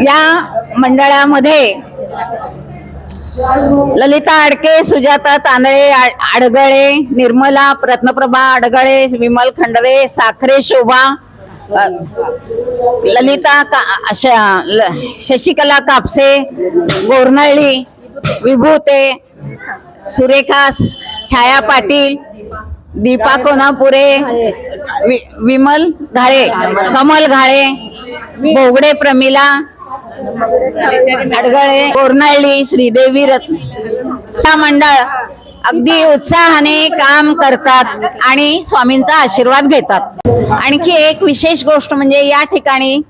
या मंडळामध्ये ललिता अडके, सुजाता तांदळे अडगळे, निर्मला रत्नप्रभा अडगळे, विमल खंडरे, साखरे शोभा, ललिता शशिकला कापसे, गोरनळी विभूते, सुरेखा छाया पाटील, दीपा कोनापुरे, विमल घाळे, कमल घाळे, बोगडे प्रमिला अडगळे, गोरनळी, श्रीदेवी रत्न. सा मंडळ अगदी उत्साहाने काम करतात आणि स्वामींचा आशीर्वाद घेतात. आणखी एक विशेष गोष्ट म्हणजे या ठिकाणी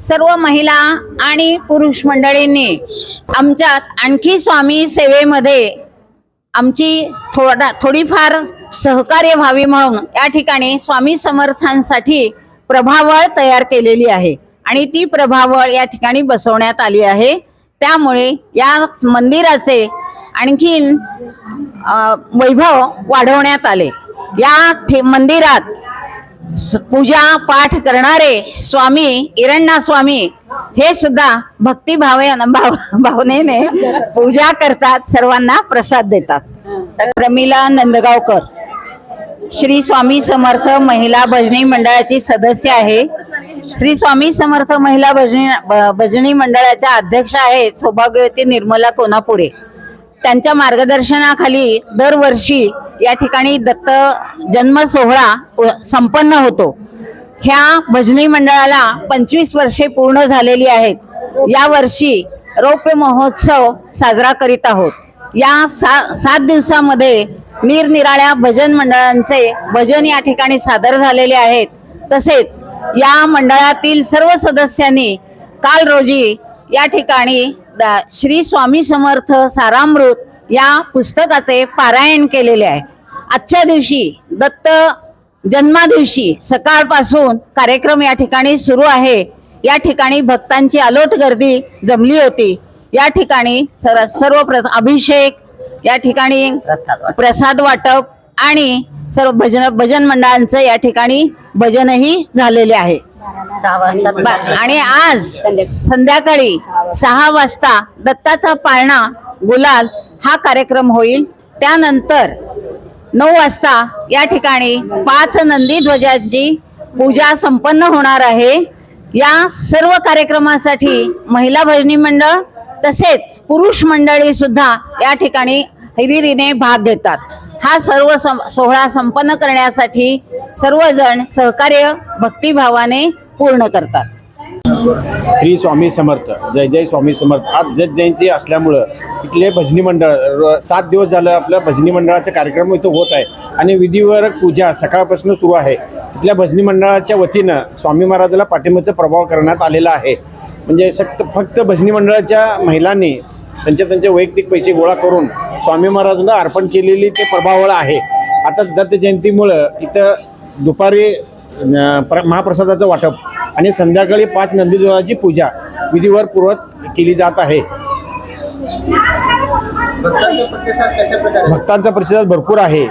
सर्व महिला आणि पुरुष मंडळींनी आमच्यात आणखी स्वामी सेवेमध्ये आमची थोडीफार सहकार्य व्हावी म्हणून या ठिकाणी स्वामी समर्थांसाठी प्रभावळ तयार केलेली आहे आणि ती प्रभावळ या ठिकाणी बसवण्यात आली आहे. त्यामुळे या मंदिराचे आणखीन वैभव वाढवण्यात आले. या मंदिरात पूजा पाठ करणारे स्वामी इरण्णा स्वामी हे सुद्धा भावनेने पूजा करतात, सर्वांना प्रसाद देतात. प्रमिला नंदगावकर श्री स्वामी समर्थ महिला भजनी मंडळाची सदस्य आहे. श्री स्वामी समर्थ महिला भजनी मंडळाच्या अध्यक्ष आहेत सौभाग्यवती निर्मला कोनापुरे. त्यांच्या मार्गदर्शनाखाली दरवर्षी या ठिकाणी दत्त जन्म सोहळा संपन्न होतो. ह्या भजनी मंडळाला 25 वर्षे पूर्ण झालेली आहेत. या वर्षी रौप्य महोत्सव साजरा करीत आहोत. या 7 दिवसामध्ये निरनिराळ्या भजन मंडळांचे भजन या ठिकाणी सादर झालेले आहेत. तसेच या मंडळातील सर्व सदस्यांनी काल रोजी या ठिकाणी श्री स्वामी समर्थ सारामृत या पुस्तकाचे पारायण केलेले आहे. आजच्या दिवशी दत्त जन्मा दिवशी सकाळपासून कार्यक्रम या ठिकाणी सुरू आहे. या ठिकाणी भक्तांची अलोट गर्दी जमली होती. या ठिकाणी सर्वप्रथम अभिषेक, या ठिकाणी प्रसाद वाटप आणि सर्व भजन मंडळांचं या ठिकाणी भजनही झालेले आहे. आणि आज संध्याकाळी 6 वाजता दत्ताचा पाळणा गुलाल हा कार्यक्रम होईल. त्यानंतर 9 वाजता या ठिकाणी 5 नंदी ध्वजांची पूजा संपन्न होणार आहे. या सर्व कार्यक्रमासाठी महिला भजनी मंडळ तसेच पुरुष मंडळी सुद्धा या ठिकाणी हिरिरीने भाग घेतात. हा सर्व सोहळा संपन्न करण्यासाठी सर्वजण सहकार्य भक्तिभावाने पूर्ण करतात. श्री स्वामी समर्थ, जय जय स्वामी समर्थ. आज दत्त जयंती असल्यामुळं इथले भजनी मंडळ 7 दिवस झालं आपल्या भजनी मंडळाचा कार्यक्रम इथं होत आहे आणि विधीवर पूजा सकाळपासून सुरू आहे. इथल्या भजनी मंडळाच्या वतीनं स्वामी महाराजाला पाठिंबाचा प्रभाव करण्यात आलेला आहे. म्हणजे फक्त भजनी मंडळाच्या महिलांनी त्यांचे वैयक्तिक पैसे गोळा करून स्वामी महाराजांना अर्पण केलेली ते प्रभावळ आहे. आता दत्त जयंतीमुळं इथं दुपारी महाप्रसादाचं वाटप आणि संध्याकाळी 5 नंदीध्वजाची पूजा विधीवर पूर्वत केली जात आहे. भक्तांचा प्रतिसाद भरपूर आहे.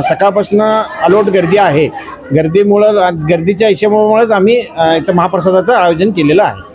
सकाळपासून अलोट गर्दी आहे. गर्दीच्या हिशोबामुळेच आम्ही इथं महाप्रसादाचं आयोजन केलेलं आहे.